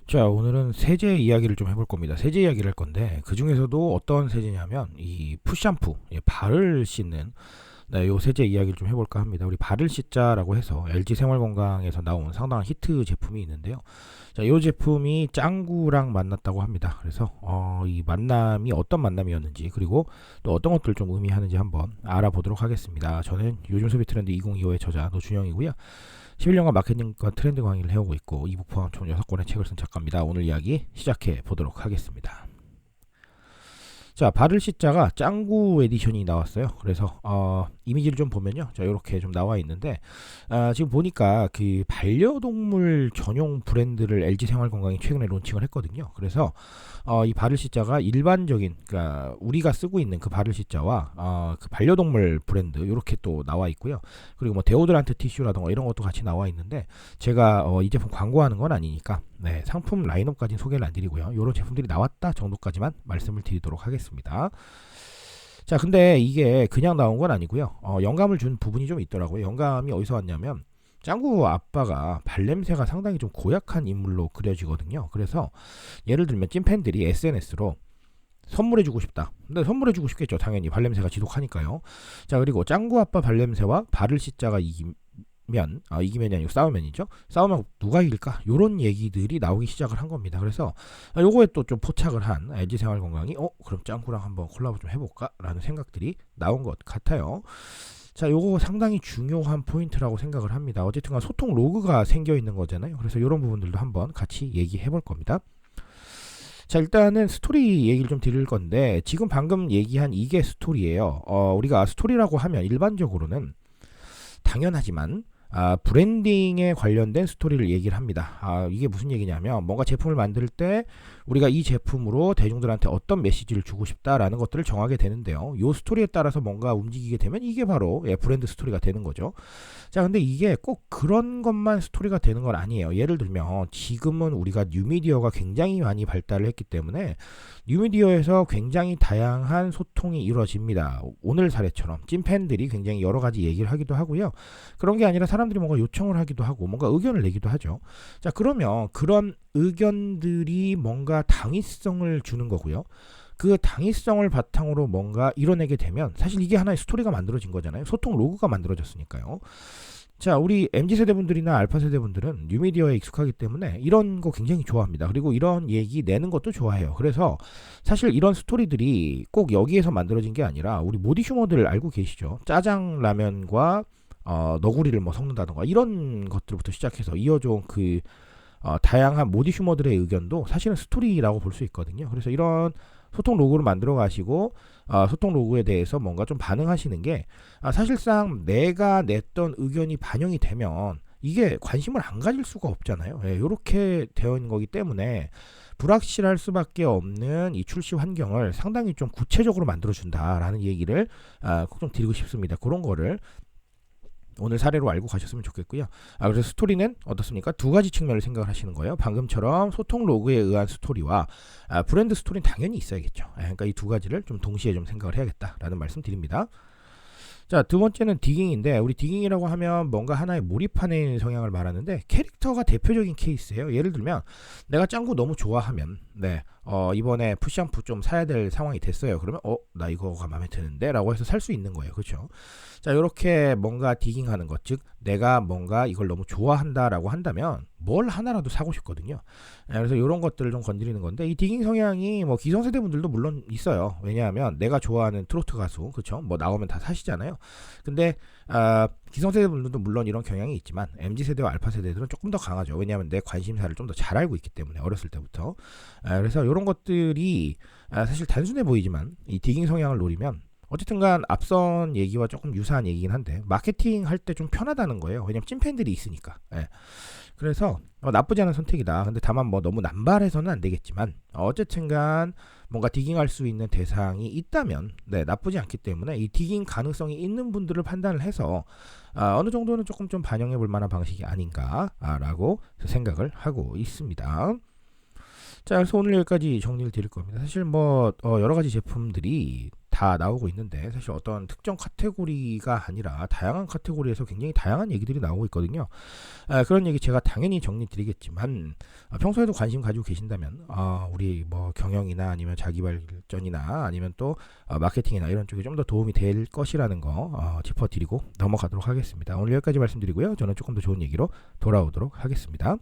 자, 오늘은 세제 이야기를 좀 해볼 겁니다. 세제 이야기를 할 건데, 그 중에서도 어떤 세제냐면, 이 푸샴푸, 발을 씻는, 네, 요 세제 이야기를 좀 해볼까 합니다. 우리 발을 씻자라고 해서 LG 생활건강에서 나온 상당한 히트 제품이 있는데요. 자, 요 제품이 짱구랑 만났다고 합니다. 그래서, 이 만남이 어떤 만남이었는지, 그리고 또 어떤 것들을 좀 의미하는지 한번 알아보도록 하겠습니다. 저는 요즘 소비 트렌드 2025의 저자 노준영이고요. 11년간 마케팅과 트렌드 강의를 해오고 있고 이북 포함 총 6권의 책을 쓴 작가입니다. 오늘 이야기 시작해 보도록 하겠습니다. 자, 발을 씻자가 짱구 에디션이 나왔어요. 그래서 이미지를 좀 보면요, 자 이렇게 좀 나와 있는데 지금 보니까 그 반려동물 전용 브랜드를 LG 생활건강이 최근에 론칭을 했거든요. 그래서 이 발을 씻자가 일반적인, 그러니까 우리가 쓰고 있는 그 발을 씻자와 그 반려동물 브랜드 이렇게 또 나와 있고요. 그리고 뭐 데오드란트 티슈라던가 이런 것도 같이 나와 있는데 제가 이 제품 광고하는 건 아니니까 네, 상품 라인업까지는 소개를 안 드리고요. 이런 제품들이 나왔다 정도까지만 말씀을 드리도록 하겠습니다. 자, 근데 이게 그냥 나온 건 아니고요. 영감을 준 부분이 좀 있더라고요. 영감이 어디서 왔냐면 짱구 아빠가 발냄새가 상당히 좀 고약한 인물로 그려지거든요. 그래서 예를 들면 찐팬들이 SNS로 선물해주고 싶다. 근데 선물해주고 싶겠죠. 당연히 발냄새가 지독하니까요. 자, 그리고 짱구 아빠 발냄새와 발을 씻자가 이기면이 아니고 싸우면이죠. 싸우면 누가 이길까? 요런 얘기들이 나오기 시작을 한 겁니다. 그래서 요거에 또 좀 포착을 한 LG 생활건강이 그럼 짱구랑 한번 콜라보 좀 해볼까? 라는 생각들이 나온 것 같아요. 자, 요거 상당히 중요한 포인트라고 생각을 합니다. 어쨌든 소통 로그가 생겨 있는 거잖아요. 그래서 이런 부분들도 한번 같이 얘기해 볼 겁니다. 자, 일단은 스토리 얘기를 좀 드릴 건데 지금 방금 얘기한 이게 스토리예요. 우리가 스토리라고 하면 일반적으로는 당연하지만 브랜딩에 관련된 스토리를 얘기를 합니다. 이게 무슨 얘기냐면 뭔가 제품을 만들 때 우리가 이 제품으로 대중들한테 어떤 메시지를 주고 싶다라는 것들을 정하게 되는데요. 이 스토리에 따라서 뭔가 움직이게 되면 이게 바로 브랜드 스토리가 되는 거죠. 자, 근데 이게 꼭 그런 것만 스토리가 되는 건 아니에요. 예를 들면 지금은 우리가 뉴미디어가 굉장히 많이 발달을 했기 때문에 뉴미디어에서 굉장히 다양한 소통이 이루어집니다. 오늘 사례처럼 찐팬들이 굉장히 여러 가지 얘기를 하기도 하고요. 그런 게 아니라 사람들이 뭔가 요청을 하기도 하고 뭔가 의견을 내기도 하죠. 자, 그러면 그런 의견들이 뭔가 당위성을 주는 거고요. 그 당위성을 바탕으로 뭔가 이뤄내게 되면 사실 이게 하나의 스토리가 만들어진 거잖아요. 소통 로그가 만들어졌으니까요. 자, 우리 MZ세대분들이나 알파세대분들은 뉴미디어에 익숙하기 때문에 이런 거 굉장히 좋아합니다. 그리고 이런 얘기 내는 것도 좋아해요. 그래서 사실 이런 스토리들이 꼭 여기에서 만들어진 게 아니라 우리 모디 슈머들 알고 계시죠? 짜장라면과 너구리를 뭐 섞는다던가 이런 것들부터 시작해서 이어져온 다양한 모디 슈머들의 의견도 사실은 스토리라고 볼 수 있거든요. 그래서 이런 소통 로그를 만들어 가시고 소통 로그에 대해서 뭔가 좀 반응하시는 게 사실상 내가 냈던 의견이 반영이 되면 이게 관심을 안 가질 수가 없잖아요. 이렇게 되어 있는 거기 때문에 불확실할 수밖에 없는 이 출시 환경을 상당히 좀 구체적으로 만들어준다라는 얘기를 꼭 좀 드리고 싶습니다. 그런 거를 오늘 사례로 알고 가셨으면 좋겠고요. 그래서 스토리는 어떻습니까? 두 가지 측면을 생각을 하시는 거예요. 방금처럼 소통 로그에 의한 스토리와 브랜드 스토리는 당연히 있어야겠죠. 그러니까 이 두 가지를 좀 동시에 좀 생각을 해야겠다라는 말씀 드립니다. 자, 두 번째는 디깅인데 우리 디깅이라고 하면 뭔가 하나에 몰입하는 성향을 말하는데 캐릭터가 대표적인 케이스예요. 예를 들면 내가 짱구 너무 좋아하면 이번에 푸샴푸 좀 사야 될 상황이 됐어요. 그러면 나 이거가 마음에 드는데 라고 해서 살 수 있는 거예요. 그렇죠? 자, 이렇게 뭔가 디깅하는 것, 즉 내가 뭔가 이걸 너무 좋아한다라고 한다면 뭘 하나라도 사고 싶거든요. 그래서 이런 것들을 좀 건드리는 건데 이 디깅 성향이 뭐 기성세대 분들도 물론 있어요. 왜냐하면 내가 좋아하는 트로트 가수, 그렇죠? 뭐 나오면 다 사시잖아요. 근데 기성세대 분들도 물론 이런 경향이 있지만 MZ세대와 알파세대들은 조금 더 강하죠. 왜냐하면 내 관심사를 좀 더 잘 알고 있기 때문에 어렸을 때부터. 그래서 이런 것들이 사실 단순해 보이지만 이 디깅 성향을 노리면 어쨌든간 앞선 얘기와 조금 유사한 얘기긴 한데 마케팅 할 때 좀 편하다는 거예요. 왜냐면 찐팬들이 있으니까. 그래서 나쁘지 않은 선택이다. 근데 다만 뭐 너무 남발해서는 안 되겠지만 어쨌든간 뭔가 디깅할 수 있는 대상이 있다면 나쁘지 않기 때문에 이 디깅 가능성이 있는 분들을 판단을 해서 어느 정도는 조금 좀 반영해 볼 만한 방식이 아닌가라고 생각을 하고 있습니다. 자, 그래서 오늘 여기까지 정리를 드릴 겁니다. 사실 뭐 여러 가지 제품들이 다 나오고 있는데 사실 어떤 특정 카테고리가 아니라 다양한 카테고리에서 굉장히 다양한 얘기들이 나오고 있거든요. 그런 얘기 제가 당연히 정리 드리겠지만 평소에도 관심 가지고 계신다면 우리 뭐 경영이나 아니면 자기 발전이나 아니면 또 마케팅이나 이런 쪽에 좀 더 도움이 될 것이라는 거 짚어드리고 넘어가도록 하겠습니다. 오늘 여기까지 말씀드리고요. 저는 조금 더 좋은 얘기로 돌아오도록 하겠습니다.